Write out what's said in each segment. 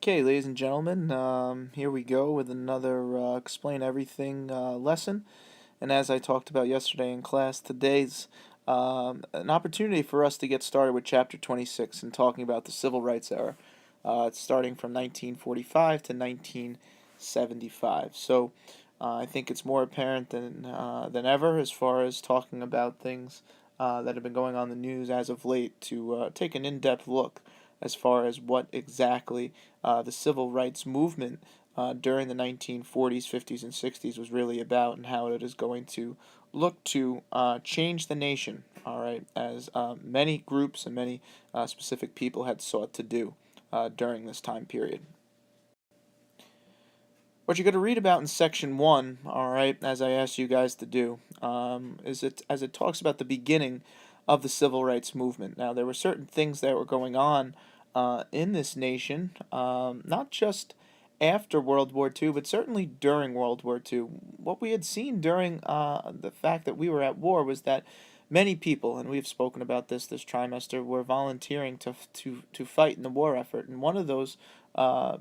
Okay, ladies and gentlemen, here we go with another Explain Everything lesson. And as I talked about yesterday in class, today's an opportunity for us to get started with Chapter 26 and talking about the Civil Rights era, starting from 1945 to 1975. So I think it's more apparent than ever as far as talking about things that have been going on in the news as of late to take an in-depth look as far as what exactly the civil rights movement during the 1940s, 50s, and 60s was really about, and how it is going to look to change the nation, all right, as many groups and many specific people had sought to do during this time period. What you're going to read about in section 1, all right, as I asked you guys to do, is it as it talks about the beginning of the civil rights movement. Now, there were certain things that were going on in this nation, not just after World War II, but certainly during World War II. What we had seen during the fact that we were at war was that many people, and we've spoken about this trimester, were volunteering to fight in the war effort. And one of those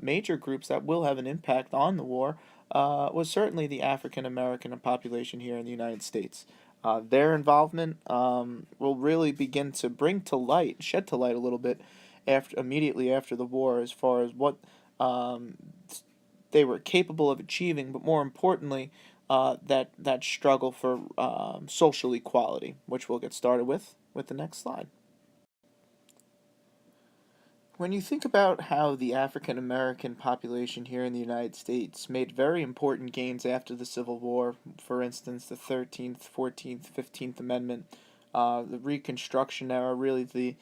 major groups that will have an impact on the war was certainly the African American population here in the United States. Their involvement will really begin to shed to light a little bit immediately after the war, as far as what um, they were capable of achieving, but more importantly, that struggle for social equality, which we'll get started with the next slide. When you think about how the African American population here in the United States made very important gains after the Civil War, for instance, the 13th, 14th, 15th Amendment, the Reconstruction era, really the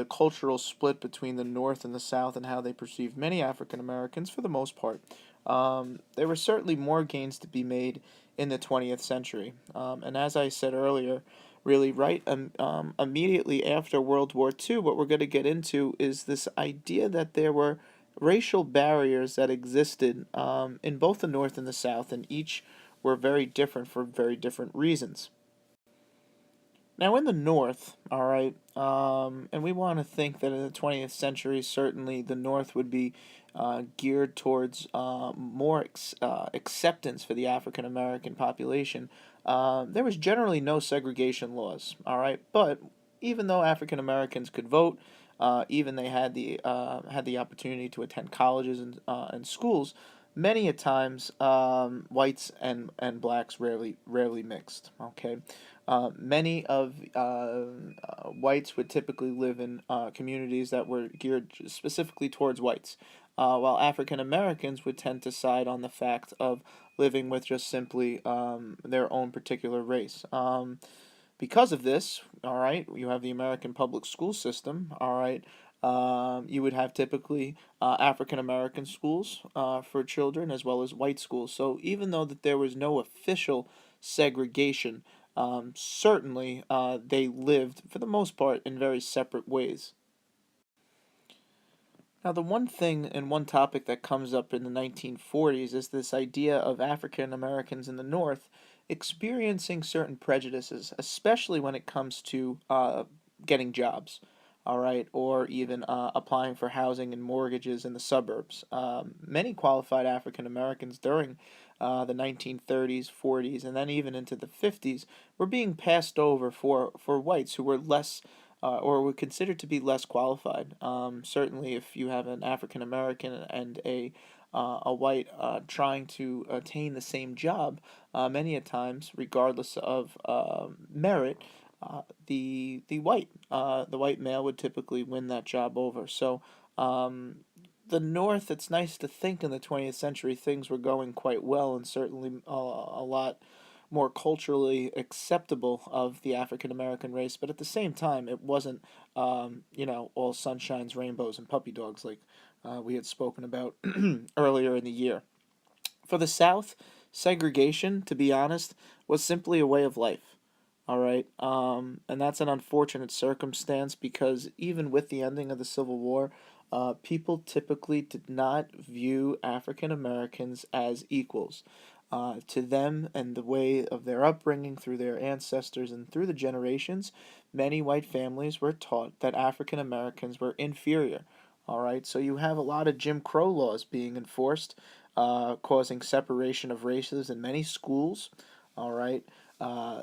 cultural split between the North and the South and how they perceived many African Americans for the most part. There were certainly more gains to be made in the 20th century. And as I said earlier, really right immediately after World War II, what we're going to get into is this idea that there were racial barriers that existed in both the North and the South, and each were very different for very different reasons. Now, in the North, all right, and we want to think that in the 20th century, certainly the North would be geared towards more acceptance for the African American population. There was generally no segregation laws, all right, but even though African Americans could vote, even they had the opportunity to attend colleges and schools. Many a times, whites and blacks rarely mixed. Okay, many of whites would typically live in communities that were geared specifically towards whites, while African Americans would tend to side on the fact of living with just simply their own particular race. Because of this, all right, you have the American public school system, all right. You would have typically African American schools for children as well as white schools. So even though that there was no official segregation, certainly they lived for the most part in very separate ways. Now, the one thing and one topic that comes up in the 1940s is this idea of African Americans in the North experiencing certain prejudices, especially when it comes to getting jobs, all right, or even applying for housing and mortgages in the suburbs. Many qualified African Americans during the 1930s, 40s, and then even into the 50s were being passed over for whites who were less or were considered to be less qualified. Certainly, if you have an African American and a white trying to attain the same job, many a times, regardless of merit, the white male would typically win that job over. So. The North, it's nice to think in the 20th century things were going quite well, and certainly a lot more culturally acceptable of the African American race, but at the same time, it wasn't, all sunshines, rainbows, and puppy dogs like we had spoken about earlier in the year. For the South, segregation, to be honest, was simply a way of life. All right, and that's an unfortunate circumstance because even with the ending of the Civil War, people typically did not view African Americans as equals. To them and the way of their upbringing through their ancestors and through the generations, many white families were taught that African Americans were inferior. All right, so you have a lot of Jim Crow laws being enforced, causing separation of races in many schools. All right,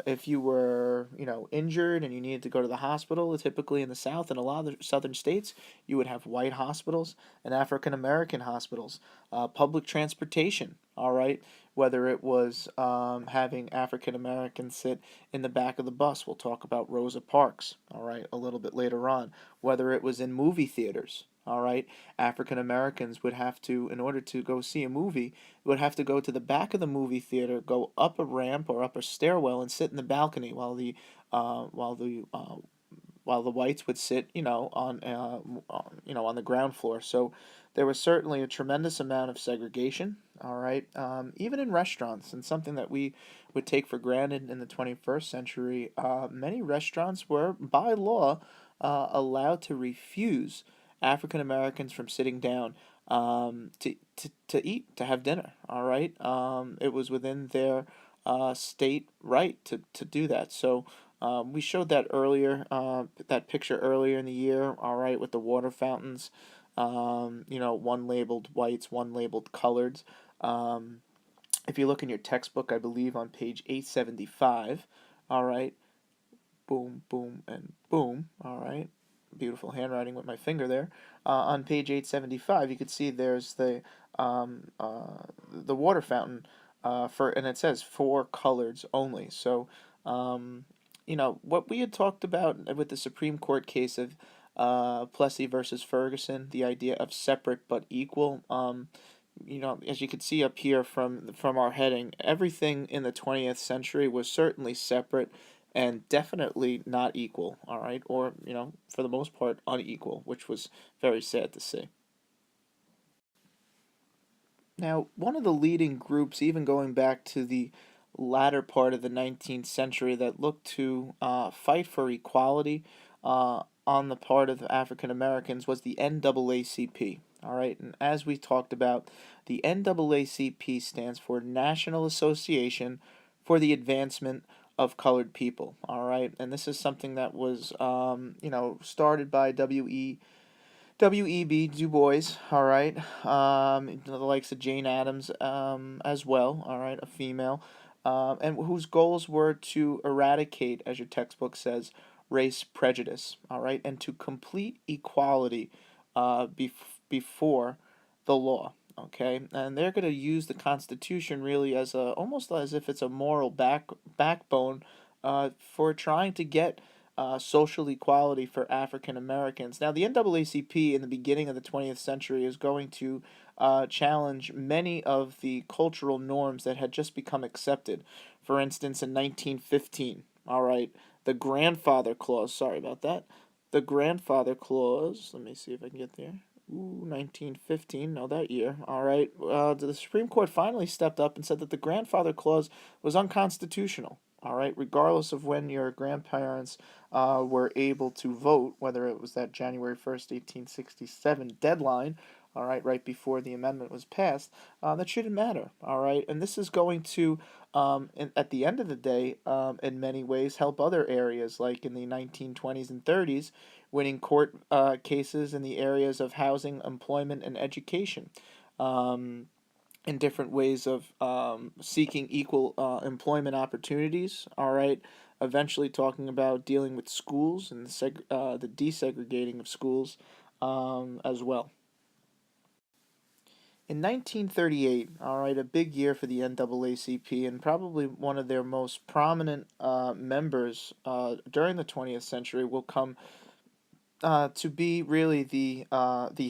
if you were, injured and you needed to go to the hospital, typically in the South and a lot of the southern states, you would have white hospitals and African American hospitals. Public transportation. All right, whether it was having African Americans sit in the back of the bus. We'll talk about Rosa Parks. All right, a little bit later on. Whether it was in movie theaters. All right, African Americans would have to, in order to go see a movie, would have to go to the back of the movie theater, go up a ramp or up a stairwell, and sit in the balcony while the uh, while the uh, while the whites would sit, on the ground floor. So there was certainly a tremendous amount of segregation. All right, even in restaurants, and something that we would take for granted in the 21st century. Many restaurants were, by law, allowed to refuse African Americans from sitting down to eat, to have dinner. All right, it was within their state right to do that. So we showed that earlier, that picture earlier in the year, all right, with the water fountains, one labeled whites, one labeled coloreds. Um, if you look in your textbook, I believe on page 875, all right, boom, boom, and boom, all right, beautiful handwriting with my finger there. On page 875, you could see there's the water fountain and it says four coloreds only. So, um, what we had talked about with the Supreme Court case of Plessy versus Ferguson, the idea of separate but equal. As you can see up here from our heading, everything in the 20th century was certainly separate and definitely not equal, all right? Or, for the most part, unequal, which was very sad to see. Now, one of the leading groups, even going back to the latter part of the 19th century, that looked to fight for equality on the part of African Americans was the NAACP. All right, and as we talked about, the NAACP stands for National Association for the Advancement of Colored People. All right, and this is something that was, started by W.E.B. Du Bois, all right, the likes of Jane Addams, as well, all right, a female, and whose goals were to eradicate, as your textbook says, race prejudice, all right, and to complete equality, before the law, okay, and they're going to use the Constitution really as almost as if it's a moral backbone, for trying to get social equality for African Americans. Now, the NAACP in the beginning of the 20th century is going to challenge many of the cultural norms that had just become accepted. For instance, in 1915, all right, the grandfather clause, sorry about that. The grandfather clause, let me see if I can get there. Ooh, 1915, no, that year. All right. The Supreme Court finally stepped up and said that the grandfather clause was unconstitutional. All right, regardless of when your grandparents were able to vote, whether it was that January 1st, 1867 deadline, all right, right before the amendment was passed, that shouldn't matter, all right? And this is going to, at the end of the day, in many ways, help other areas, like in the 1920s and 30s, winning court cases in the areas of housing, employment, and education. Um, in different ways of seeking equal employment opportunities. All right, eventually talking about dealing with schools and the desegregating of schools, as well. In 1938, all right, a big year for the NAACP and probably one of their most prominent members during the 20th century will come to be really the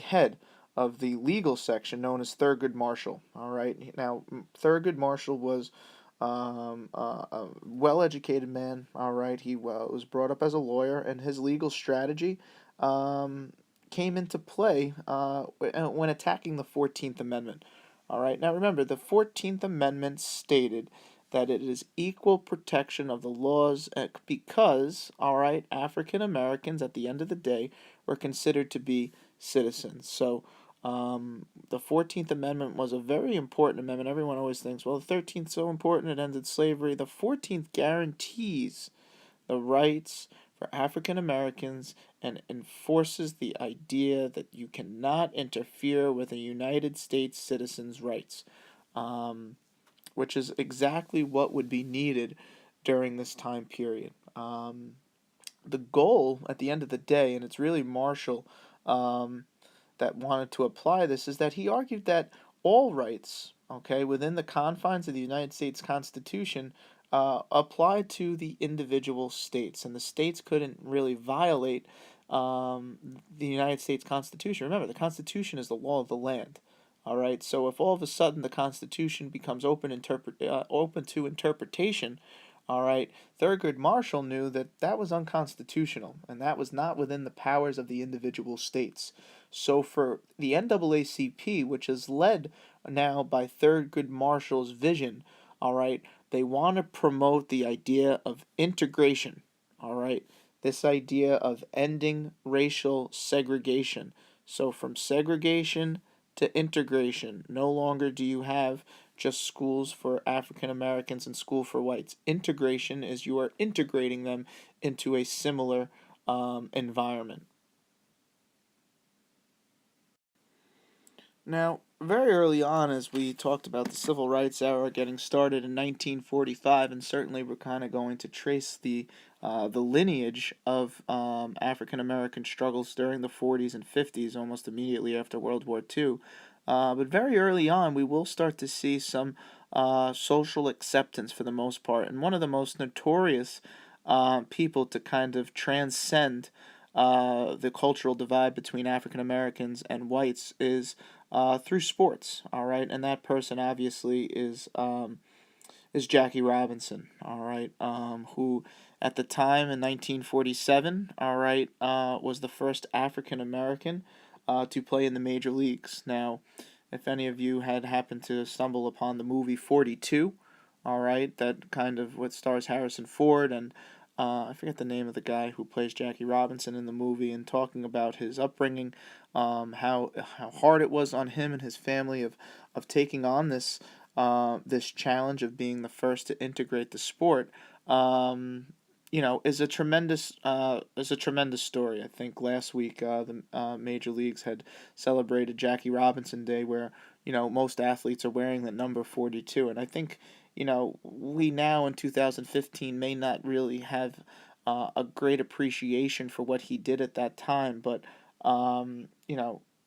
head of the legal section known as Thurgood Marshall. All right, now Thurgood Marshall was a well-educated man. All right, he was brought up as a lawyer, and his legal strategy um, came into play when attacking the 14th Amendment. All right, now remember, the 14th Amendment stated that it is equal protection of the laws because, all right, African Americans at the end of the day were considered to be citizens. So the 14th Amendment was a very important amendment. Everyone always thinks, well, the 13th is so important, it ended slavery. The 14th guarantees the rights for African Americans and enforces the idea that you cannot interfere with a United States citizen's rights, um, which is exactly what would be needed during this time period. The goal at the end of the day, and it's really Marshall um, that wanted to apply this, is that he argued that all rights, okay, within the confines of the United States Constitution, apply to the individual states, and the states couldn't really violate um, the United States Constitution. Remember, the Constitution is the law of the land. All right, so if all of a sudden the Constitution becomes open to interpretation, all right, Thurgood Marshall knew that that was unconstitutional and that was not within the powers of the individual states. So for the NAACP, which is led now by Thurgood Marshall's vision, all right, they want to promote the idea of integration, all right, this idea of ending racial segregation. So from segregation to integration, no longer do you have just schools for African Americans and school for whites. Integration is you are integrating them into a similar environment. Now, very early on, as we talked about the civil rights era getting started in 1945, and certainly we're kind of going to trace the lineage of African American struggles during the 40s and 50s, almost immediately after World War II. But very early on, we will start to see some social acceptance for the most part, and one of the most notorious people to kind of transcend the cultural divide between African Americans and whites is through sports. All right, and that person obviously is Jackie Robinson. All right, who at the time in 1947, all right, was the first African American to play in the major leagues. Now, if any of you had happened to stumble upon the movie 42, all right, that kind of what stars Harrison Ford and I forget the name of the guy who plays Jackie Robinson in the movie, and talking about his upbringing, how hard it was on him and his family of taking on this challenge of being the first to integrate the sport. Is a tremendous story. I think last week the major leagues had celebrated Jackie Robinson Day, where most athletes are wearing the number 42, and I think we now in 2015 may not really have a great appreciation for what he did at that time, but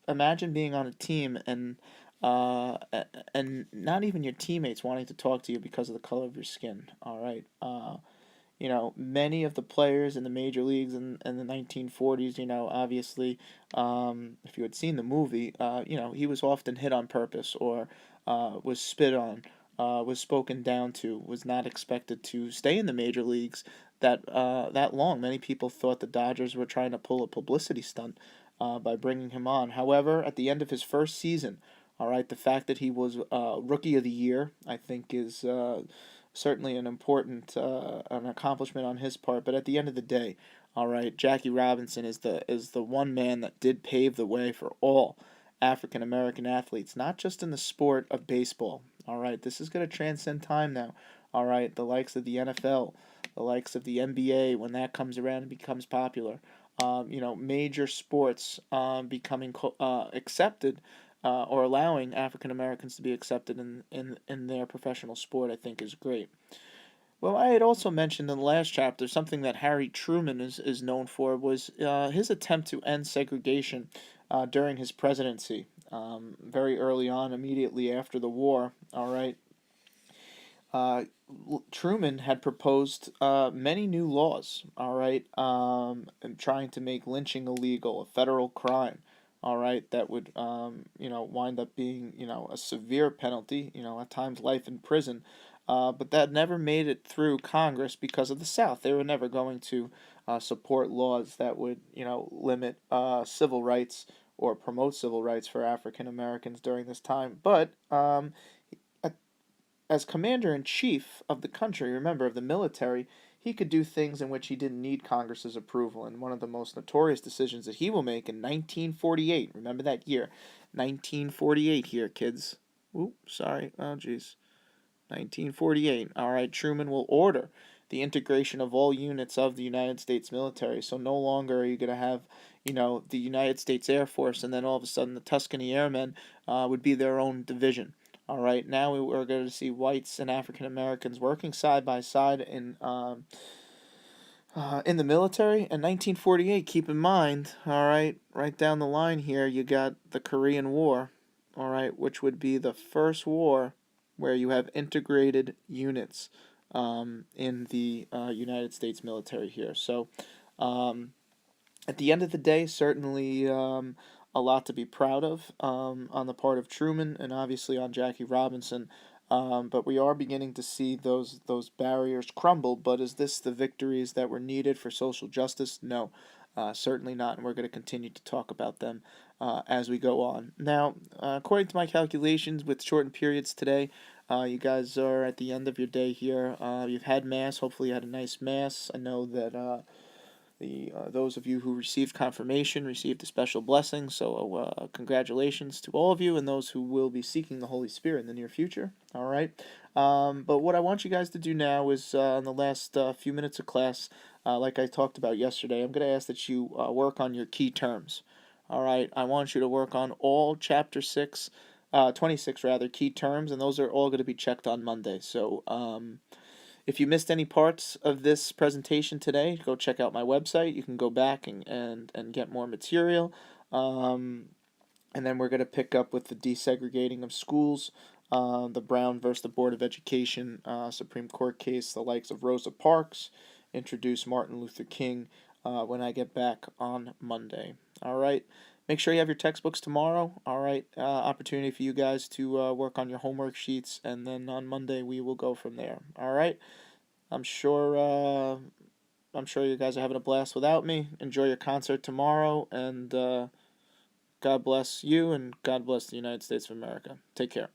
imagine being on a team and not even your teammates wanting to talk to you because of the color of your skin. All right. Many of the players in the major leagues in the 1940s, obviously, if you had seen the movie, he was often hit on purpose or was spit on, was spoken down to, was not expected to stay in the major leagues that long. Many people thought the Dodgers were trying to pull a publicity stunt by bringing him on. However, at the end of his first season, all right, the fact that he was Rookie of the Year, I think, is certainly an accomplishment on his part. But at the end of the day, all right, Jackie Robinson is the one man that did pave the way for all African American athletes, not just in the sport of baseball. All right, this is going to transcend time now. All right, the likes of the NFL, the likes of the NBA, when that comes around and becomes popular. Major sports becoming accepted or allowing African Americans to be accepted in their professional sport, I think is great. Well, I had also mentioned in the last chapter something that Harry Truman is known for was his attempt to end segregation during his presidency. Very early on, immediately after the war, all right, uh, Truman had proposed many new laws, all right, and trying to make lynching illegal, a federal crime, all right, that would, wind up being, a severe penalty, at times life in prison, but that never made it through Congress because of the South. They were never going to support laws that would, limit civil rights or promote civil rights for African Americans during this time. But as commander in chief of the country, remember, of the military, he could do things in which he didn't need Congress's approval. And one of the most notorious decisions that he will make in 1948, remember that year, 1948 here, kids. Ooh, sorry. Oh, jeez. 1948. All right, Truman will order the integration of all units of the United States military. So no longer are you going to have, the United States Air Force, and then all of a sudden the Tuscany Airmen would be their own division. All right, now we're going to see whites and African Americans working side by side in the military. In 1948, keep in mind, all right, right down the line here, you got the Korean War, all right, which would be the first war where you have integrated units in the United States military here. So, um, at the end of the day, certainly a lot to be proud of on the part of Truman and obviously on Jackie Robinson. But we are beginning to see those barriers crumble. But is this the victories that were needed for social justice? No, certainly not. And we're going to continue to talk about them as we go on. Now, according to my calculations, with shortened periods today, you guys are at the end of your day here. You've had Mass. Hopefully, you had a nice Mass. I know that those of you who received confirmation received a special blessing. So congratulations to all of you and those who will be seeking the Holy Spirit in the near future. All right. But what I want you guys to do now is in the last few minutes of class, like I talked about yesterday, I'm going to ask that you work on your key terms. All right. I want you to work on all chapter 6, 26 rather, key terms, and those are all going to be checked on Monday. So, if you missed any parts of this presentation today, go check out my website. You can go back and get more material. And then we're going to pick up with the desegregating of schools, the Brown versus the Board of Education Supreme Court case, the likes of Rosa Parks, introduce Martin Luther King when I get back on Monday. All right. Make sure you have your textbooks tomorrow. All right. Opportunity for you guys to work on your homework sheets, and then on Monday we will go from there. All right. I'm sure. I'm sure you guys are having a blast without me. Enjoy your concert tomorrow, and God bless you, and God bless the United States of America. Take care.